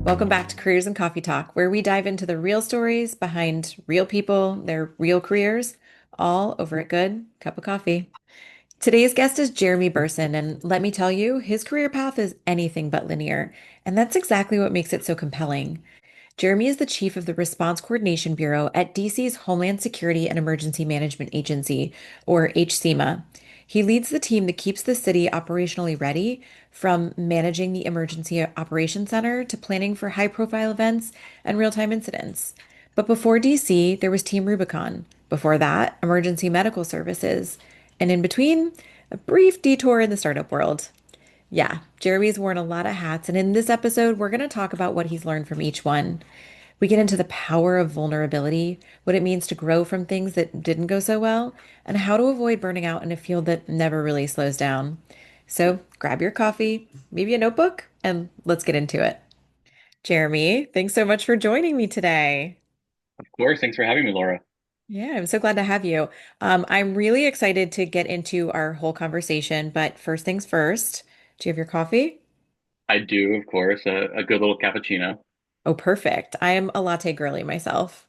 Welcome back to Careers and Coffee Talk, where we dive into the real stories behind real people, their real careers, all over a good cup of coffee. Today's guest is Jeremy Bersin, and let me tell you, his career path is anything but linear, and that's exactly what makes it so compelling. Jeremy is the chief of the Response Coordination Bureau at DC's Homeland Security and Emergency Management Agency, or HSEMA. He leads the team that keeps the city operationally ready, from managing the Emergency Operations Center to planning for high-profile events and real-time incidents. But before DC, there was Team Rubicon. Before that, Emergency Medical Services. And in between, a brief detour in the startup world. Yeah, Jeremy's worn a lot of hats, and in this episode, we're going to talk about what he's learned from each one. We get into the power of vulnerability, what it means to grow from things that didn't go so well, and how to avoid burning out in a field that never really slows down. So grab your coffee, maybe a notebook, and let's get into it. Jeremy, thanks so much for joining me today. Of course, thanks for having me, Laura. Yeah, I'm so glad to have you. I'm really excited to get into our whole conversation, but first things first, do you have your coffee? I do, of course, a good little cappuccino. Oh, perfect. I am a latte girly myself.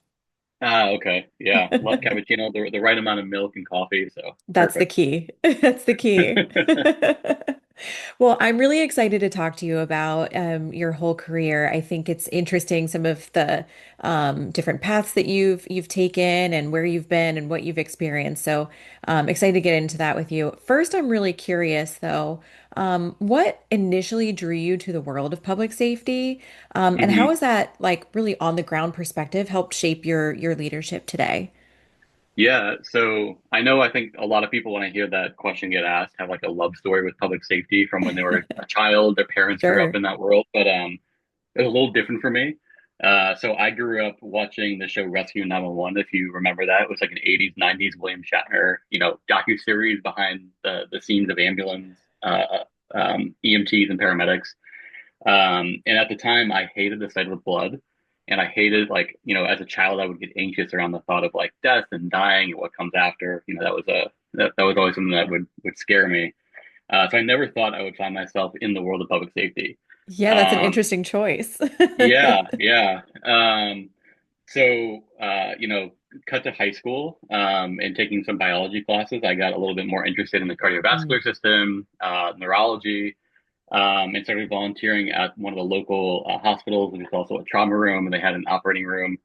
Ah, okay. Yeah, love cappuccino, the right amount of milk and coffee, so That's the perfect. key. That's the key. Well, I'm really excited to talk to you about your whole career. I think it's interesting some of the different paths that you've taken and where you've been and what you've experienced. So, excited to get into that with you. First, I'm really curious though, what initially drew you to the world of public safety, and how hmm has that like really on the ground perspective helped shape your leadership today? Yeah, so I think a lot of people, when I hear that question get asked, have like a love story with public safety from when they were a child, their parents grew up Sure. in that world, but it was a little different for me. So I grew up watching the show Rescue 911, if you remember that. It was like an 80s, 90s William Shatner, docu-series behind the scenes of ambulance, EMTs and paramedics. And at the time, I hated the sight of the blood. And I hated, like, as a child, I would get anxious around the thought of like death and dying and what comes after. That was always something that would scare me. So I never thought I would find myself in the world of public safety. Yeah, that's an Um, interesting choice. yeah, yeah. So, cut to high school, and taking some biology classes, I got a little bit more interested in the Mm. cardiovascular system, neurology, and started volunteering at one of the local hospitals, which is also a trauma room, and they had an operating room.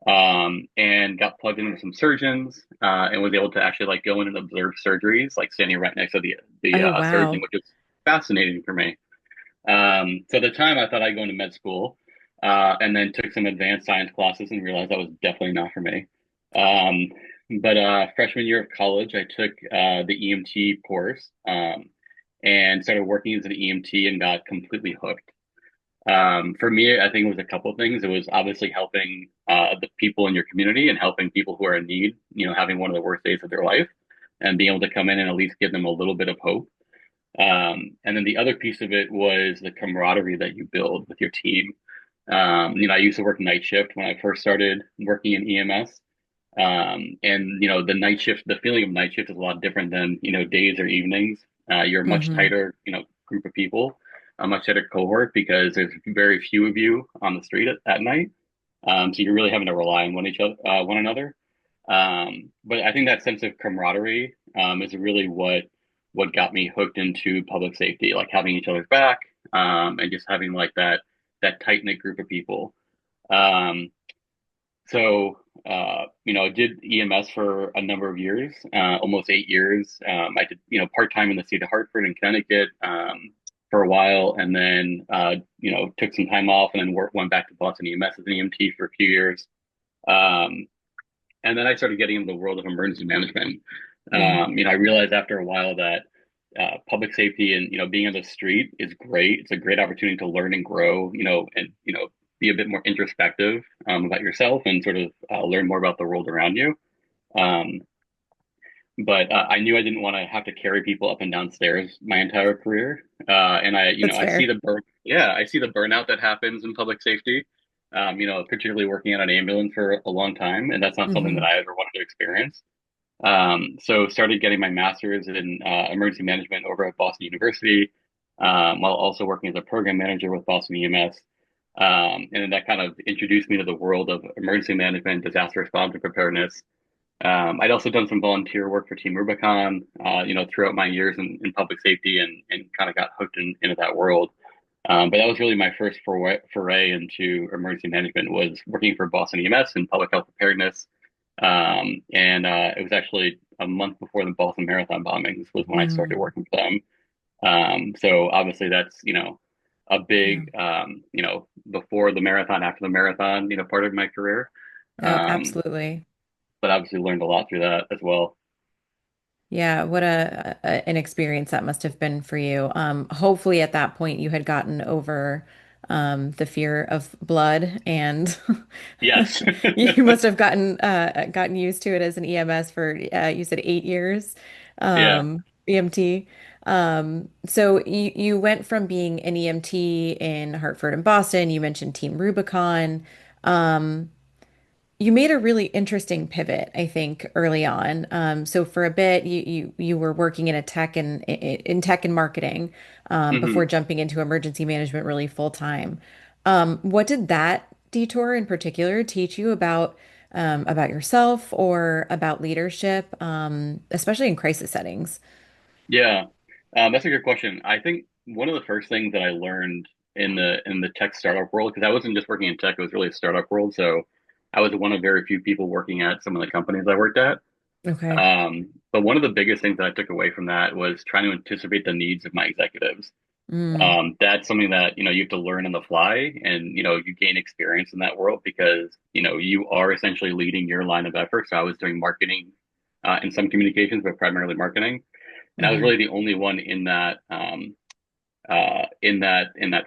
And got plugged in with some surgeons, and was able to actually like go in and observe surgeries, like standing right next to the Oh, surgeon, wow. which was fascinating for me. So at the time, I thought I'd go into med school, and then took some advanced science classes and realized that was definitely not for me. Um, but freshman year of college, I took the EMT course, and started working as an EMT and got completely hooked. For me, I think it was a couple of things. It was obviously helping the people in your community and helping people who are in need, having one of the worst days of their life and being able to come in and at least give them a little bit of hope. And then the other piece of it was the camaraderie that you build with your team. I used to work night shift when I first started working in EMS. And the night shift, the feeling of night shift is a lot different than, days or evenings. You're a much Hmm. tighter, group of people, a much tighter cohort because there's very few of you on the street at night. So you're really having to rely on one another. But I think that sense of camaraderie is really what got me hooked into public safety, like having each other's back, and just having like that tight knit group of people. Um, so, did EMS for a number of years, almost 8 years. I did, part time in the state of Hartford in Connecticut, for a while, and then, took some time off and then went back to Boston EMS as an EMT for a few years. Um, and then I started getting into the world of emergency management. Mm. I realized after a while that public safety and being on the street is great. It's a great opportunity to learn and grow. And be a bit more introspective about yourself and sort of learn more about the world around you. Um, but I knew I didn't want to have to carry people up and down stairs my entire career. And That's I see fair. I see the burnout that happens in public safety. Particularly working on an ambulance for a long time, and that's not something that Hmm. I ever wanted to experience. So started getting my master's in emergency management over at Boston University, while also working as a program manager with Boston EMS. And then that kind of introduced me to the world of emergency management, disaster response, and preparedness. I'd also done some volunteer work for Team Rubicon, throughout my years in public safety and kind of got hooked into that world. But that was really my first foray into emergency management was working for Boston EMS and public health preparedness. And it was actually a month before the Boston Marathon bombings was when I started Mm, working for them. So obviously that's, a yeah. big, before the marathon, after the marathon, part of my career. Oh, Um, absolutely. but obviously learned a lot through that as well. Yeah, what an experience that must have been for you. Hopefully at that point you had gotten over the fear of blood and Yes. you must have gotten used to it as an EMS for you said 8 years, Yeah. EMT. So you went from being an EMT in Hartford and Boston. You mentioned Team Rubicon. Um, you made a really interesting pivot, I think, early on. So for a bit, you were working in a tech and in tech and marketing before hmm jumping into emergency management really full time. What did that detour in particular teach you about yourself or about leadership, especially in crisis settings? Yeah. That's a good question. I think one of the first things that I learned in the tech startup world, because I wasn't just working in tech, it was really a startup world. So I was one of very few people working at some of the companies I worked at. Okay. But one of the biggest things that I took away from that was trying to anticipate the needs of my executives. Mm, That's something that, you have to learn on the fly and, you gain experience in that world because, you are essentially leading your line of effort. So I was doing marketing, in some communications, but primarily marketing. And I was hmm really the only one in that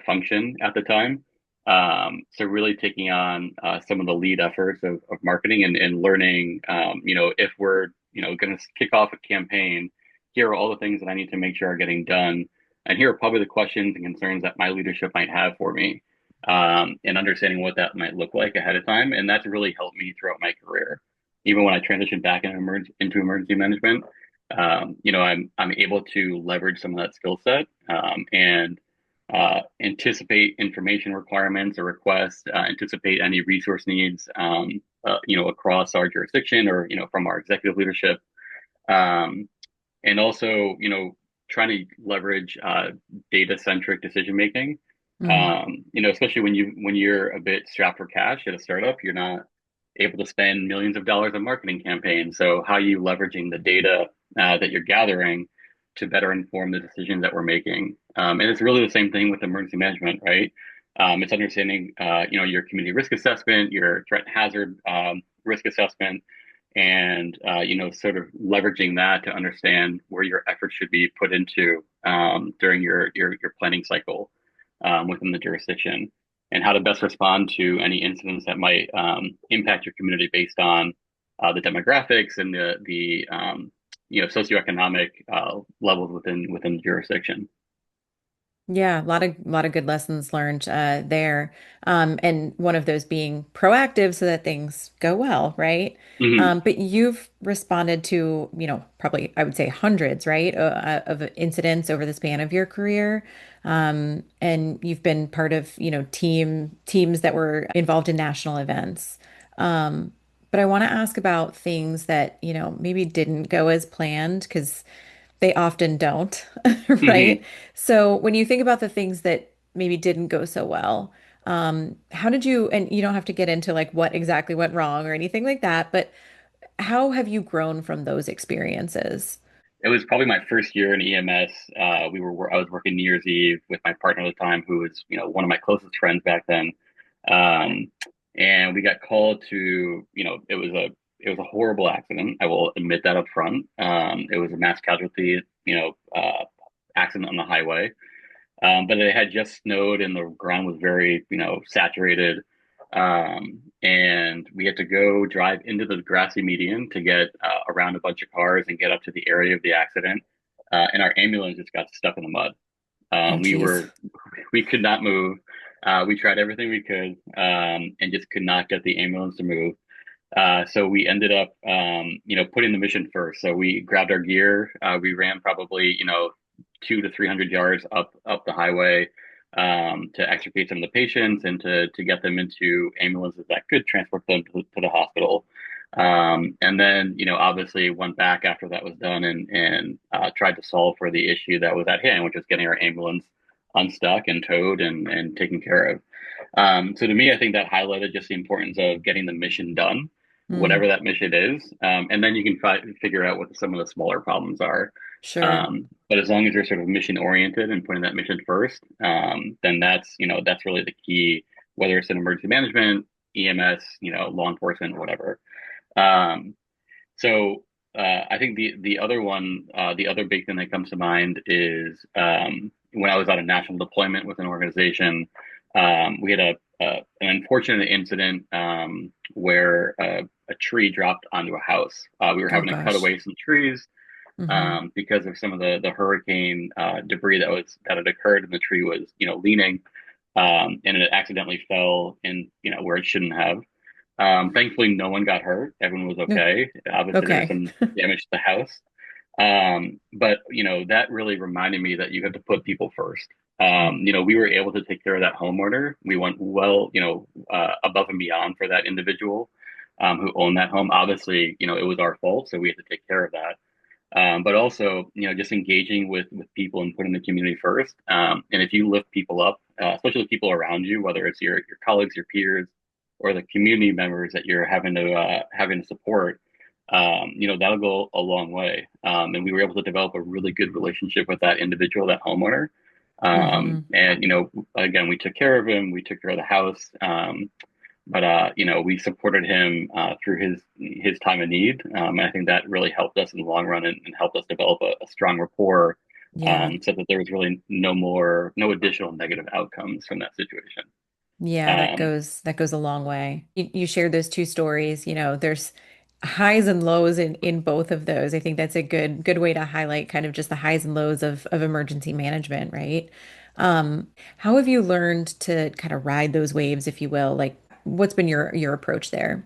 function at the time. So really taking on some of the lead efforts of marketing and learning, if we're going to kick off a campaign, here are all the things that I need to make sure are getting done, and here are probably the questions and concerns that my leadership might have for me, and understanding what that might look like ahead of time, and that's really helped me throughout my career, even when I transitioned back into emergency management. I'm able to leverage some of that skill set, and anticipate information requirements or requests, anticipate any resource needs, across our jurisdiction or from our executive leadership, um, and also trying to leverage data centric decision making. hmm Especially when you're a bit strapped for cash at a startup, you're not able to spend millions of dollars on marketing campaigns. So how are you leveraging the data that you're gathering to better inform the decisions that we're making? And it's really the same thing with emergency management, right? It's understanding, your community risk assessment, your threat hazard risk assessment, and sort of leveraging that to understand where your efforts should be put into during your planning cycle within the jurisdiction, and how to best respond to any incidents that might impact your community based on the demographics and the socioeconomic levels within the jurisdiction. Yeah, a lot of good lessons learned there. And one of those being proactive so that things go well, right? hmm But you've responded to, probably I would say hundreds, right, of incidents over the span of your career. And you've been part of, teams that were involved in national events. Um, but I want to ask about things that, maybe didn't go as planned because they often don't, right? hmm So when you think about the things that maybe didn't go so well, how did you, and you don't have to get into like what exactly went wrong or anything like that, but how have you grown from those experiences? It was probably my first year in EMS. I was working New Year's Eve with my partner at the time, who was one of my closest friends back then. Um, and we got called to, it was a horrible accident. I will admit that up front. It was a mass casualty, accident on the highway. But it had just snowed and the ground was very, saturated. And we had to go drive into the grassy median to get around a bunch of cars and get up to the area of the accident. And our ambulance just got stuck in the mud. Oh, We geez. were, we could not move. We tried everything we could, and just could not get the ambulance to move. So we ended up, putting the mission first. So we grabbed our gear. We ran probably, 200 to 300 yards up the highway. to extricate some of the patients and to get them into ambulances that could transport them to the hospital. And then, obviously went back after that was done and tried to solve for the issue that was at hand, which was getting our ambulance unstuck and towed and taken care of. So to me, I think that highlighted just the importance of getting the mission done, Mm, whatever that mission is. And then you can try to figure out what some of the smaller problems are. sure. But as long as you're sort of mission oriented and putting that mission first, then that's really the key, whether it's in emergency management, EMS, law enforcement, whatever. Um, so I think the other one, the other big thing that comes to mind is when I was on a national deployment with an organization, we had an unfortunate incident where a tree dropped onto a house. We were Oh having to cut gosh. away some trees Hmm. because of some of the hurricane debris that had occurred, and the tree was leaning, and it accidentally fell in where it shouldn't have. Thankfully, no one got hurt. Everyone was okay. Obviously, there was Okay. some damage to the house. But that really reminded me that you have to put people first. We were able to take care of that homeowner. We went well, above and beyond for that individual who owned that home. Obviously, it was our fault, so we had to take care of that. But also, just engaging with people and putting the community first. And if you lift people up, especially the people around you, whether it's your colleagues, your peers, or the community members that you're having to support, that'll go a long way. And we were able to develop a really good relationship with that individual, that homeowner. Hmm. And again, we took care of him. We took care of the house. But we supported him through his time of need, and I think that really helped us in the long run and helped us develop a strong rapport, Yeah. so that there was really no additional negative outcomes from that situation. Yeah, Um, that goes a long way. You shared those two stories, there's highs and lows in both of those. I think that's a good way to highlight kind of just the highs and lows of emergency management, right? How have you learned to kind of ride those waves, if you will? Like, what's been your approach there?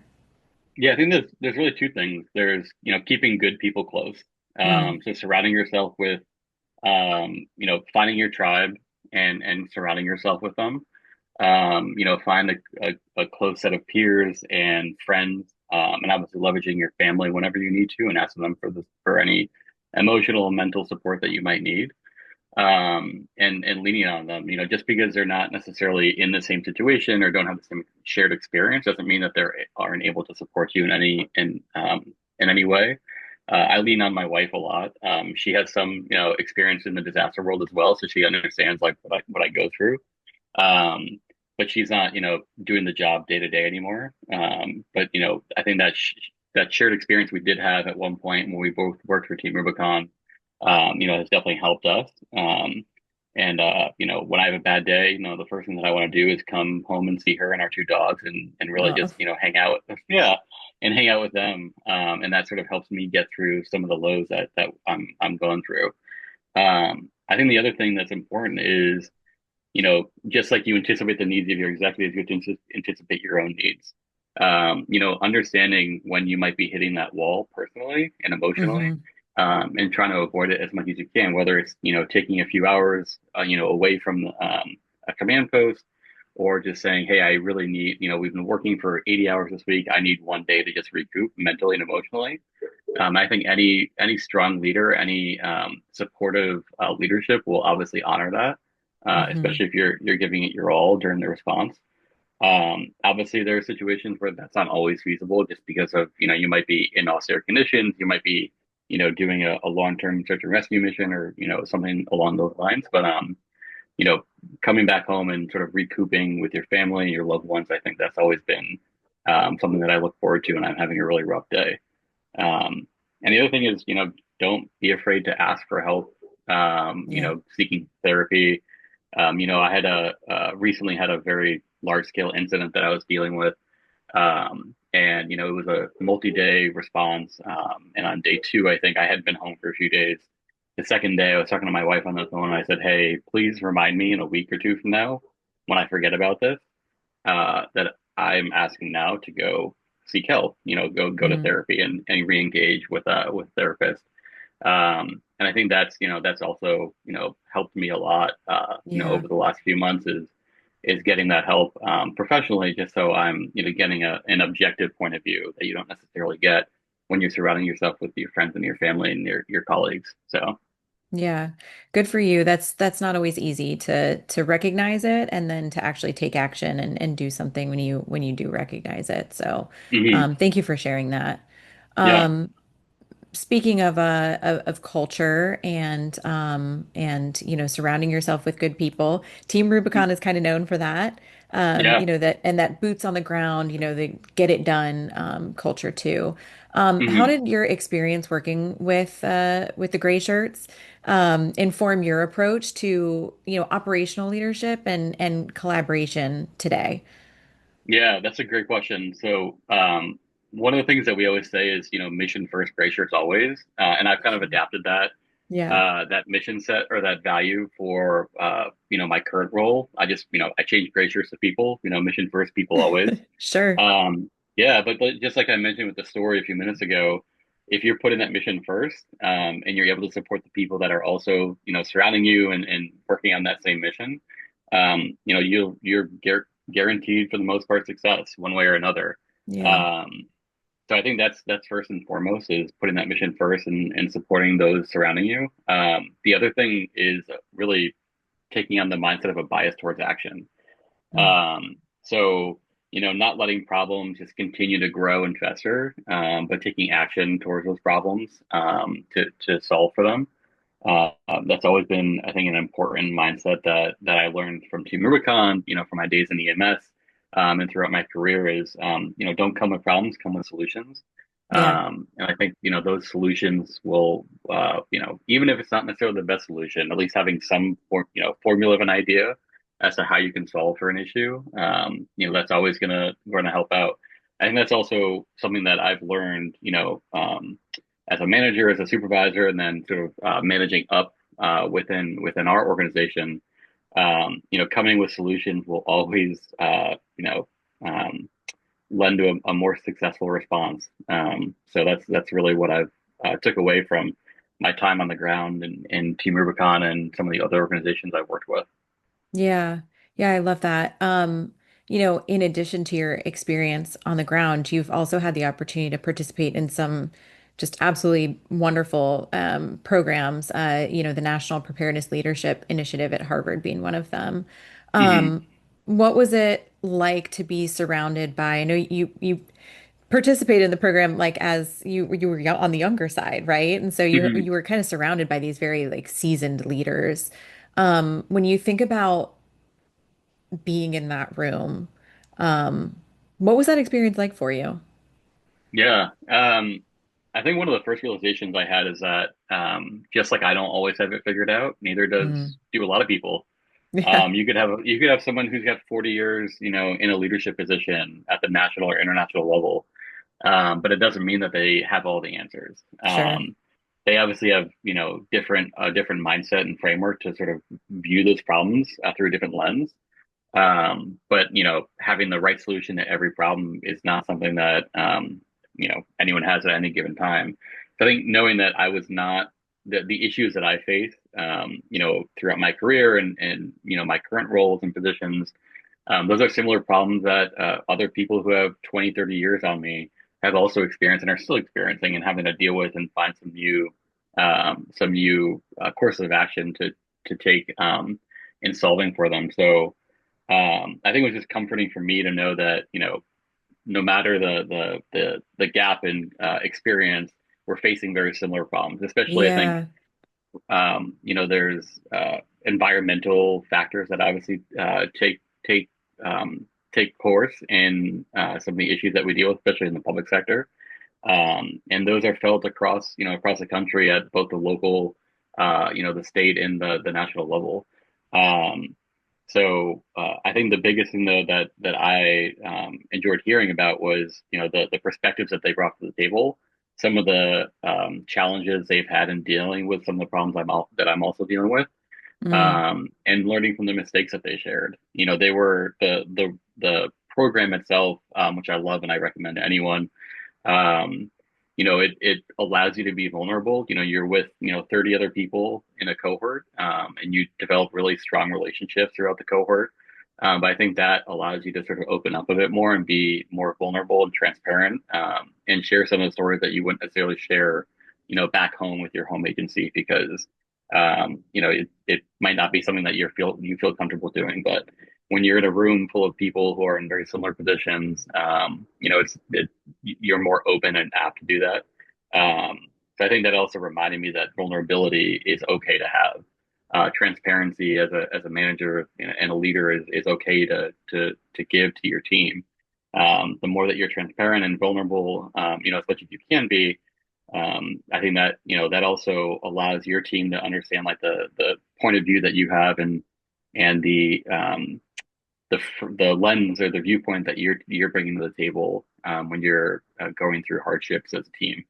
yeah, I think there's really two things. There's keeping good people close, Mm, so surrounding yourself with finding your tribe and surrounding yourself with them. Find a close set of peers and friends, and obviously leveraging your family whenever you need to, and asking them for any emotional and mental support that you might need, and leaning on them. Just because they're not necessarily in the same situation or don't have the same shared experience doesn't mean that they aren't able to support you in any way. I lean on my wife a lot. She has some experience in the disaster world as well, so she understands like what I go through. Um, but she's not, doing the job day to day anymore. But I think that shared experience we did have at one point when we both worked for Team Rubicon, has definitely helped us. And when I have a bad day, the first thing that I want to do is come home and see her and our two dogs and really oh, just, hang out yeah, and hang out with them. And that sort of helps me get through some of the lows that I'm going through. I think the other thing that's important is just like you anticipate the needs of your executives, you have to anticipate your own needs. Understanding when you might be hitting that wall personally and emotionally, hmm. and trying to avoid it as much as you can, whether it's, taking a few hours, away from a command post, or just saying, hey, I really need, we've been working for 80 hours this week. I need one day to just recoup mentally and emotionally. I think any strong leader, any supportive leadership will obviously honor that, Hmm. especially if you're giving it your all during the response. Obviously, there are situations where that's not always feasible, just because of you might be in austere conditions, you might be doing a long-term search and rescue mission or something along those lines. But you know, coming back home and sort of recouping with your family and your loved ones, I think that's always been something that I look forward to when I'm having a really rough day. And the other thing is, don't be afraid to ask for help. Yeah. Seeking therapy. I had recently had a very large scale incident that I was dealing with. And it was a multi-day response. And on day two, I think I had been home for a few days. The second day, I was talking to my wife on the phone. And I said, "Hey, please remind me in a week or two from now, when I forget about this, that I'm asking now to go seek help. Go to Mm, therapy and re-engage with therapist." And I think that's, that's also, helped me a lot, Yeah. over the last few months is getting that help professionally, just so I'm, getting an objective point of view that you don't necessarily get when you're surrounding yourself with your friends and your family and your colleagues. So, Yeah. Good for you. That's not always easy to recognize it and then to actually take action and do something when you do recognize it. So mhm. thank you for sharing that. Yeah. Um, Speaking of culture and surrounding yourself with good people, Team Rubicon is kind of known for that. Yeah. That and that boots on the ground, the get it done culture too. How Mhm. did your experience working with the gray shirts inform your approach to, operational leadership and collaboration today? Yeah, that's a great question. So, one of the things that we always say is, mission first, gray shirts always. And I've kind of adapted Yeah, that mission set or that value for, my current role. I change gray shirts to people, mission first, people always. sure. Yeah, but just like I mentioned with the story a few minutes ago, if you're putting that mission first, and you're able to support the people that are also, surrounding you and working on that same mission, you're guaranteed for the most part success one way or another. Yeah, Um, so I think that's first and foremost is putting that mission first and supporting those surrounding you. The other thing is really taking on the mindset of a bias towards action. Mm. So, not letting problems just continue to grow and fester, but taking action towards those problems to solve for them. That's always been, I think, an important mindset that I learned from Team Rubicon, from my days in EMS, and throughout my career is, don't come with problems, come with solutions. Yeah, And I think, those solutions will, even if it's not necessarily the best solution, at least having some, formula of an idea as to how you can solve for an issue, that's always gonna help out. I think that's also something that I've learned, as a manager, as a supervisor, and then sort of managing up within our organization. Coming with solutions will always, um, lend to a more successful response. So that's really what I've took away from my time on the ground and Team Rubicon and some of the other organizations I've worked with. yeah, yeah, I love that. In addition to your experience on the ground, you've also had the opportunity to participate in some just absolutely wonderful programs, the National Preparedness Leadership Initiative at Harvard being one of them. Hmm. Um, what was it like to be surrounded by, I know you participated in the program like as you were on the younger side, right? And so Hmm. you were kind of surrounded by these very like seasoned leaders. When you think about being in that room, um, what was that experience like for you? Yeah. I think one of the first realizations I had is that just like I don't always have it figured out, neither Mm. do a lot of people. Yeah, You could have someone who's got 40 years, in a leadership position at the national or international level, but it doesn't mean that they have all the answers. sure. They obviously have, different different mindset and framework to sort of view those problems through a different lens. But having the right solution to every problem is not something that anyone has at any given time. So I think knowing that I was not the issues that I face, throughout my career and my current roles and positions, those are similar problems that other people who have 20, 30 years on me have also experienced and are still experiencing and having to deal with and find some new courses of action to take in solving for them. So I think it was just comforting for me to know that, no matter the gap in experience, we're facing very similar problems. Especially, I think, Yeah, there's environmental factors that obviously take um, take course in some of the issues that we deal with, especially in the public sector. And those are felt across the country at both the local, the state and the national level. Um, so I think the biggest thing though that I enjoyed hearing about was the perspectives that they brought to the table, some of the challenges they've had in dealing with some of the problems that I'm also dealing with, mm, and learning from the mistakes that they shared. They were the program itself, which I love and I recommend to anyone. Um, it allows you to be vulnerable. You're with, 30 other people in a cohort, and you develop really strong relationships throughout the cohort. But I think that allows you to sort of open up a bit more and be more vulnerable and transparent, and share some of the stories that you wouldn't necessarily share, back home with your home agency because, it might not be something that you feel comfortable doing. But when you're in a room full of people who are in very similar positions, you're more open and apt to do that. So I think that also reminded me that vulnerability is okay to have. Transparency as a manager and a leader is okay to give to your team. The more that you're transparent and vulnerable, as much as you can be, I think that that also allows your team to understand like the point of view that you have and the lens or the viewpoint that you're bringing to the table, when you're going through hardships as a team.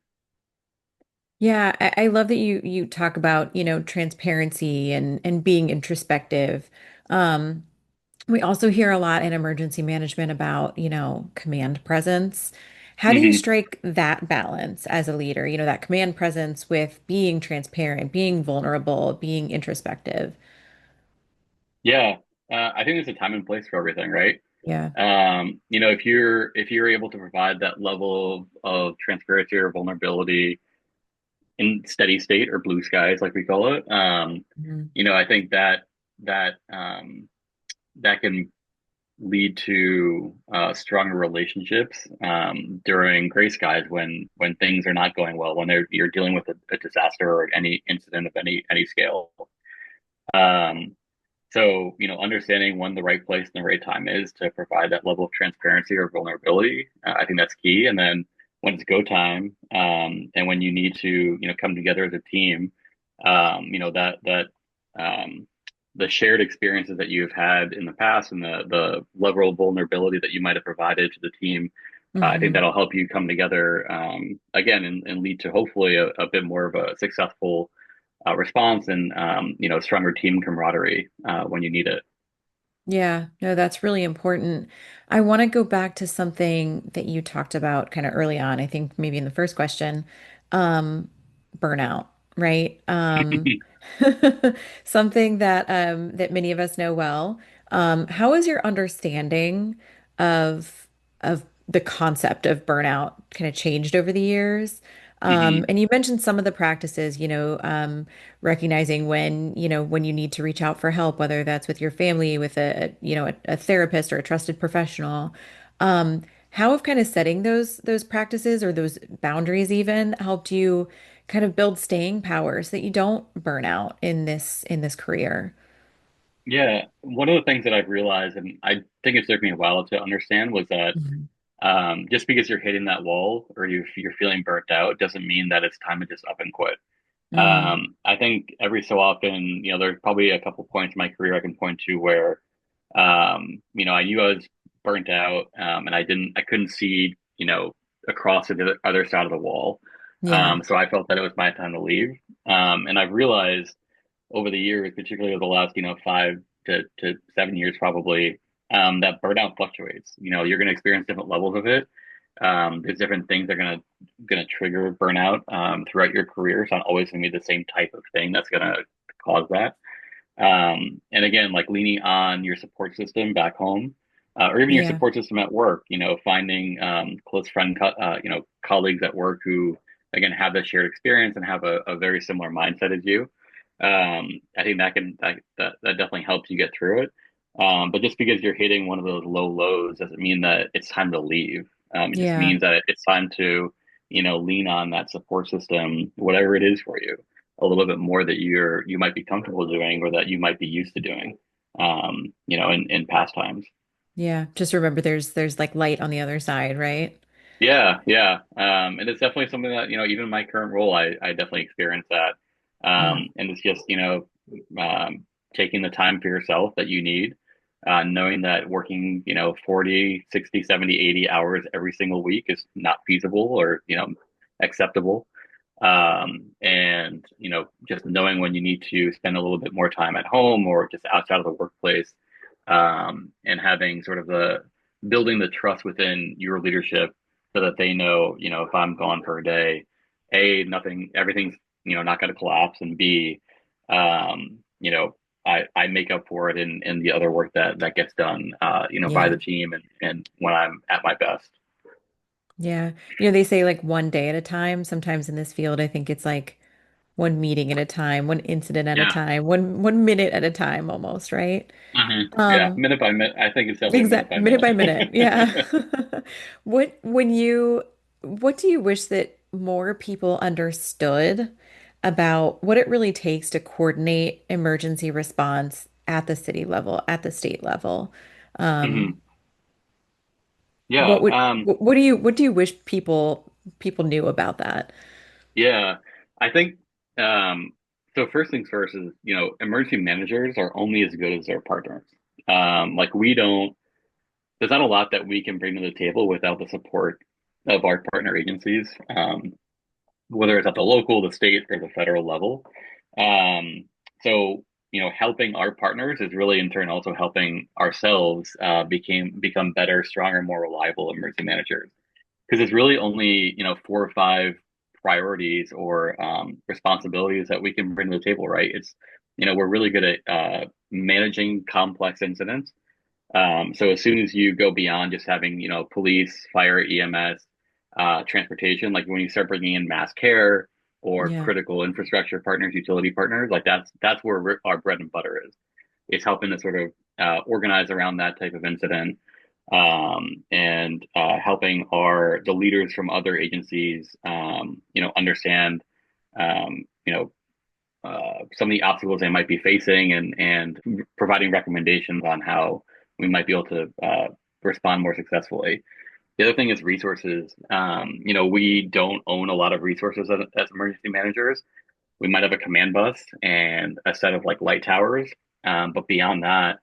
Yeah, I love that you talk about, transparency and being introspective. Um, we also hear a lot in emergency management about, command presence. How do you Hmm. strike that balance as a leader? That command presence with being transparent, being vulnerable, being introspective. Yeah, I think there's a time and place for everything, right? Yeah. If you're able to provide that level of transparency or vulnerability in steady state or blue skies, like we call it, Mhm. I think that can lead to stronger relationships, during gray skies when things are not going well, when you're dealing with a disaster or any incident of any scale. Um, so, understanding when the right place and the right time is to provide that level of transparency or vulnerability, I think that's key. And then when it's go time, and when you need to, come together as a team, that um, the shared experiences that you've had in the past and the level of vulnerability that you might have provided to the team, I think Hmm. that'll help you come together, again, and lead to hopefully a bit more of a successful response and, stronger team camaraderie when you need it. Yeah, no, that's really important. I want to go back to something that you talked about kind of early on, I think maybe in the first question, um, burnout, right? Something that many of us know well. How has your understanding of the concept of burnout kind of changed over the years? Hmm. And you mentioned some of the practices, recognizing when you need to reach out for help, whether that's with your family, with a therapist or a trusted professional. How have kind of setting those practices or those boundaries even helped you kind of build staying power so that you don't burn out in this career? Yeah, one of the things that I've realized, and I think it took me a while to understand, was that, Mhm. just because you're hitting that wall or you're feeling burnt out doesn't mean that it's time to just up and quit. Mm, I think every so often, there's probably a couple points in my career I can point to where, I knew I was burnt out, and I couldn't see, across to the other side of the wall. yeah. So I felt that it was my time to leave. And I've realized over the years, particularly over the last, 5 to 7 years, probably, that burnout fluctuates. You're going to experience different levels of it. There's different things that are going to trigger burnout, throughout your career. It's not always going to be the same type of thing that's going to cause that. And again, like leaning on your support system back home, or even your Yeah. support system at work, finding, close colleagues at work who, again, have that shared experience and have a very similar mindset as you. I think that definitely helps you get through it. But just because you're hitting one of those low lows doesn't mean that it's time to leave. It just Yeah. means that it's time to, lean on that support system, whatever it is for you, a little bit more that you might be comfortable doing or that you might be used to doing, in past times. Yeah. Just remember there's like light on the other side, right? Yeah, yeah. And it's definitely something that, even in my current role, I definitely experience that. Yeah. And it's just, taking the time for yourself that you need, knowing that working, 40, 60, 70, 80 hours every single week is not feasible or, acceptable. And, just knowing when you need to spend a little bit more time at home or just outside of the workplace, and having sort of building the trust within your leadership, so that they know, if I'm gone for a day, A, everything's, not going to collapse, and B, um, you know, I make up for it in the other work that gets done, by Yeah. the team, and when I'm at my best. Yeah. They say like one day at a time. Sometimes in this field, I think it's like one meeting at a time, one incident at a Yeah. time, one minute at a time almost, right? Yeah. Um, Minute by minute. I think it's definitely minute exact by minute minute. by minute. Yeah. What do you wish that more people understood about what it really takes to coordinate emergency response at the city level, at the state level? Um, Hmm. Yeah. what do you wish people knew about that? Yeah. I think, um, so first things first is, emergency managers are only as good as their partners. Like there's not a lot that we can bring to the table without the support of our partner agencies, whether it's at the local, the state, or the federal level. Um, so, helping our partners is really in turn also helping ourselves become better, stronger, more reliable emergency managers. Because it's really only, 4 or 5 priorities or responsibilities that we can bring to the table, right? We're really good at managing complex incidents. So as soon as you go beyond just having, police, fire, EMS, transportation, like when you start bringing in mass care or Yeah. critical infrastructure partners, utility partners, like that's where our bread and butter is. It's helping to sort of organize around that type of incident, and helping the leaders from other agencies, understand, some of the obstacles they might be facing, and providing recommendations on how we might be able to respond more successfully. The other thing is resources. We don't own a lot of resources as emergency managers. We might have a command bus and a set of like light towers, but beyond that,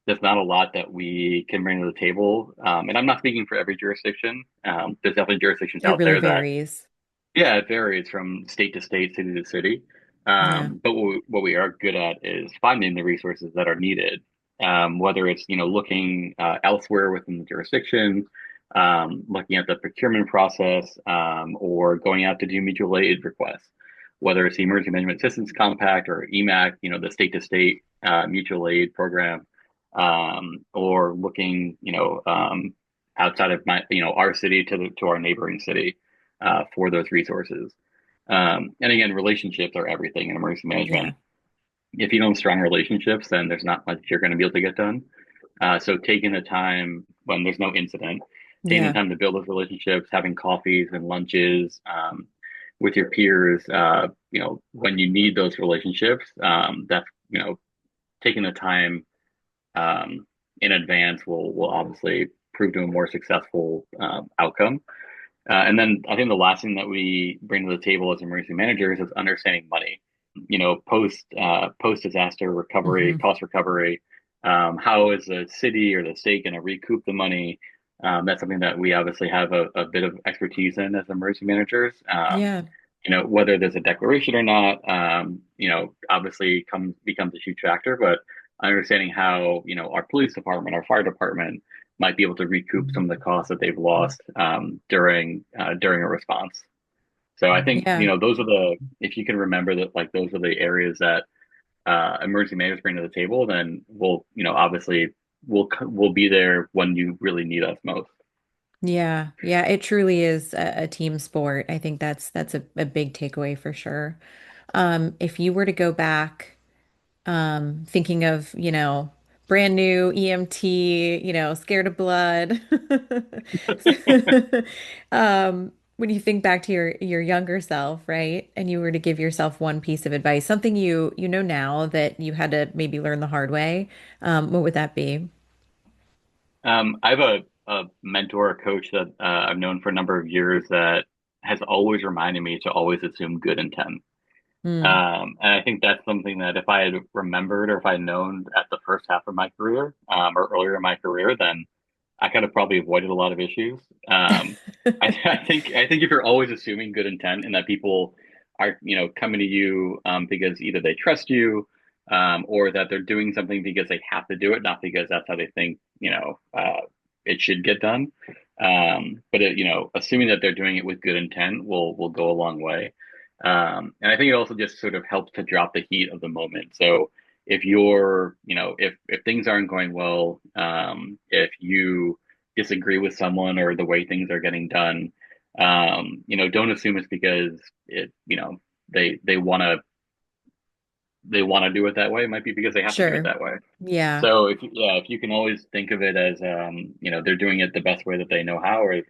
there's not a lot that we can bring to the table. And I'm not speaking for every jurisdiction. There's definitely jurisdictions It out really there that, varies. yeah, it varies from state to state, city to city. Yeah. But what we are good at is finding the resources that are needed, whether it's, looking elsewhere within the jurisdiction, looking at the procurement process, or going out to do mutual aid requests, whether it's the Emergency Management Assistance Compact or EMAC, the state to state mutual aid program, or looking, outside of our city to our neighboring city for those resources. And again, relationships are everything in emergency Yeah. management. If you don't have strong relationships, then there's not much you're going to be able to get done. So taking the time when there's no incident, taking the Yeah. time to build those relationships, having coffees and lunches with your peers, when you need those relationships, that's, taking the time in advance will obviously prove to a more successful outcome. And then I think the last thing that we bring to the table as emergency managers is understanding money. Post disaster recovery, Hmm. cost recovery. How is the city or the state going to recoup the money? That's something that we obviously have a bit of expertise in as emergency managers. Yeah. Whether there's a declaration or not, obviously becomes a huge factor. But understanding how, our police department, our fire department might be able to recoup some of the costs that they've lost during a response. So I think, Yeah. those are if you can remember that, like those are the areas that emergency managers bring to the table, then obviously we'll be there when you really need us most. Yeah. Yeah. It truly is a team sport. I think that's a big takeaway for sure. If you were to go back, thinking of, brand new EMT, scared of blood. When you think back to your younger self, right? And you were to give yourself one piece of advice, something you know now that you had to maybe learn the hard way, what would that be? I have a mentor, a coach that I've known for a number of years that has always reminded me to always assume good intent. Hmm. And I think that's something that if I had remembered or if I had known at the first half of my career, or earlier in my career, then I could have probably avoided a lot of issues. I think if you're always assuming good intent and that people are, coming to you because either they trust you, or that they're doing something because they have to do it, not because that's how they think, it should get done. But assuming that they're doing it with good intent will go a long way. And I think it also just sort of helps to drop the heat of the moment. So if if things aren't going well, if you disagree with someone or the way things are getting done, don't assume it's because they they want to they want to do it that way. It might be because they have to do it Sure. that way. Yeah. So if you can always think of it as they're doing it the best way that they know how, or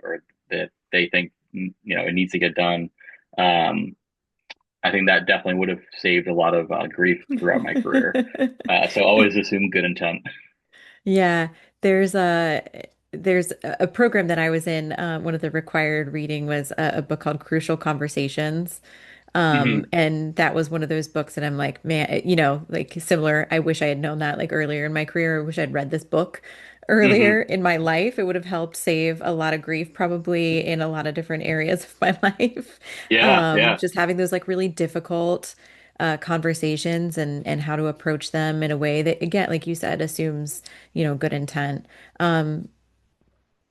that they think it needs to get done. Um, I think that definitely would have saved a lot of grief throughout my career. So always assume good intent. Yeah, there's a program that I was in. One of the required reading was a book called Crucial Conversations. Hmm. And that was one of those books, and I'm like, man, like similar. I wish I had known that like earlier in my career. I wish I'd read this book earlier Hmm. in my life. It would have helped save a lot of grief, probably in a lot of different areas of my life. Yeah, yeah. Just having those like really difficult conversations and how to approach them in a way that, again, like you said, assumes, good intent. Um,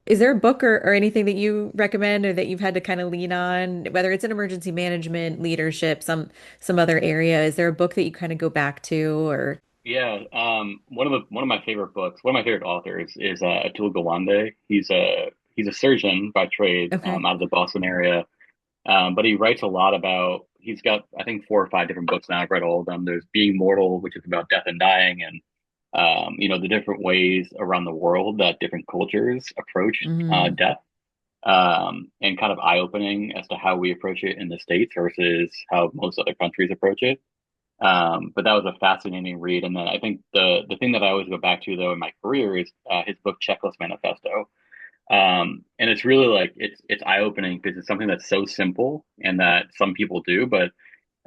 is there a book or anything that you recommend or that you've had to kind of lean on, whether it's in emergency management, leadership, some other area? Is there a book that you kind of go back to or Yeah, one of my favorite books, one of my favorite authors is Atul Gawande. He's a surgeon by trade, okay. out of the Boston area. But he writes a lot about, he's got, I think, 4 or 5 different books now. I've read all of them. There's Being Mortal, which is about death and dying, and, the different ways around the world that different cultures approach Hmm. death, and kind of eye-opening as to how we approach it in the States versus how most other countries approach it. But that was a fascinating read. And then I think the thing that I always go back to, though, in my career is his book, Checklist Manifesto. And it's really like it's eye-opening because it's something that's so simple and that some people do, but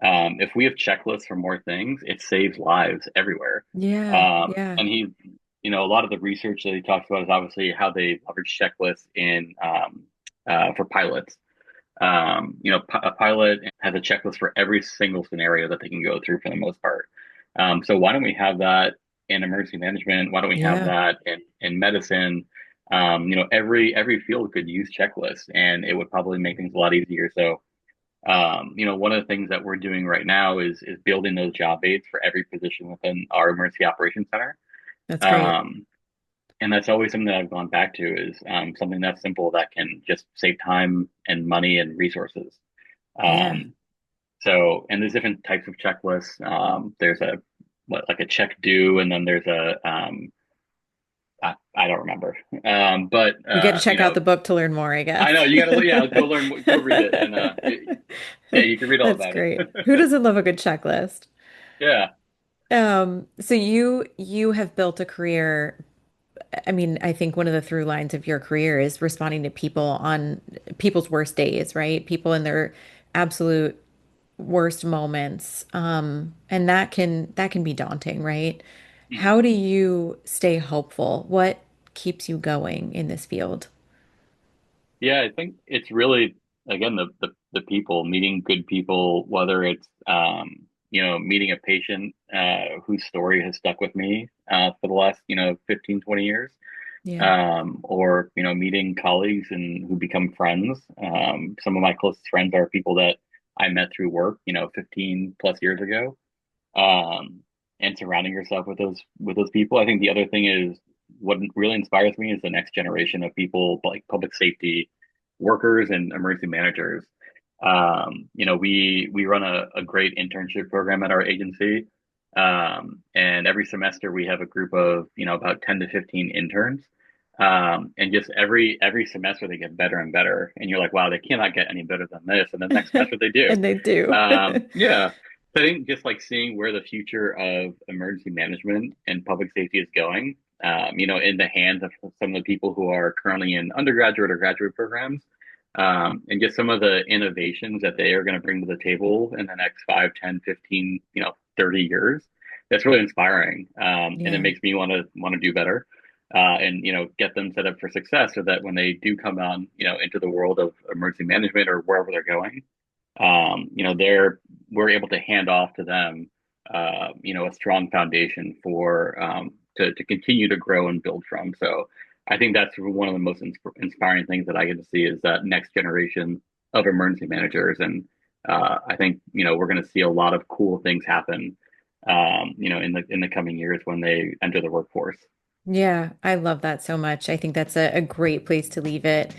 if we have checklists for more things, it saves lives everywhere. Yeah, yeah. And a lot of the research that he talks about is obviously how they leverage checklists in for pilots. A pilot has a checklist for every single scenario that they can go through for the most part. So why don't we have that in emergency management? Why don't we have Yeah. that in medicine? Every field could use checklists, and it would probably make things a lot easier. So, one of the things that we're doing right now is building those job aids for every position within our emergency operations center. That's great. Um, and that's always something that I've gone back to is something that's simple that can just save time and money and resources. Yeah. Um, and there's different types of checklists. There's like a check due, and then there's I don't remember. But You got to check out the book to learn more, I I know guess. you gotta, yeah, go learn, go read it, and yeah, you can read all That's about it. great. Who doesn't love a good checklist? Yeah. So you have built a career. I mean, I think one of the through lines of your career is responding to people on people's worst days, right? People in their absolute worst moments. And that can be daunting, right? Mhm. How do you stay hopeful? What keeps you going in this field? Yeah, I think it's really again the people, meeting good people, whether it's meeting a patient whose story has stuck with me for the last 15, 20 years, Yeah. or meeting colleagues and who become friends. Some of my closest friends are people that I met through work 15 plus years ago. um, and surrounding yourself with those people. I think the other thing is what really inspires me is the next generation of people like public safety workers and emergency managers. We run a great internship program at our agency. And every semester we have a group of about 10 to 15 interns. And just every semester they get better and better, and you're like, wow, they cannot get any better than this. And the next semester they do. And they do. Yeah, so I think just like seeing where the future of emergency management and public safety is going, in the hands of some of the people who are currently in undergraduate or graduate programs, and just some of the innovations that they are going to bring to the table in the next 5, 10, 15, 30 years. That's really inspiring. And it Yeah. makes me want to do better. And get them set up for success so that when they do come on into the world of emergency management or wherever they're going, we're able to hand off to them, a strong foundation for to continue to grow and build from. So I think that's one of the most inspiring things that I get to see is that next generation of emergency managers. And I think, we're going to see a lot of cool things happen, in the coming years when they enter the workforce. Yeah, I love that so much. I think that's a great place to leave it.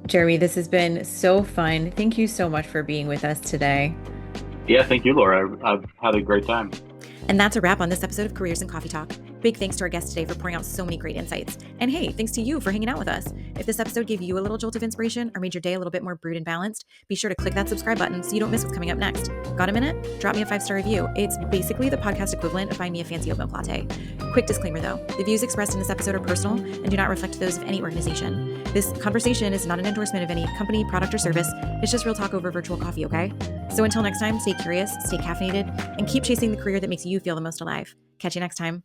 Jeremy, this has been so fun. Thank you so much for being with us today. Yeah, thank you, Laura. I've had a great time. And that's a wrap on this episode of Careers and Coffee Talk. Big thanks to our guest today for pouring out so many great insights. And hey, thanks to you for hanging out with us. If this episode gave you a little jolt of inspiration or made your day a little bit more brewed and balanced, be sure to click that subscribe button so you don't miss what's coming up next. Got a minute? Drop me a 5-star review. It's basically the podcast equivalent of buying me a fancy oat milk latte. Quick disclaimer though, the views expressed in this episode are personal and do not reflect those of any organization. This conversation is not an endorsement of any company, product, or service. It's just real talk over virtual coffee, okay? So until next time, stay curious, stay caffeinated, and keep chasing the career that makes you feel the most alive. Catch you next time.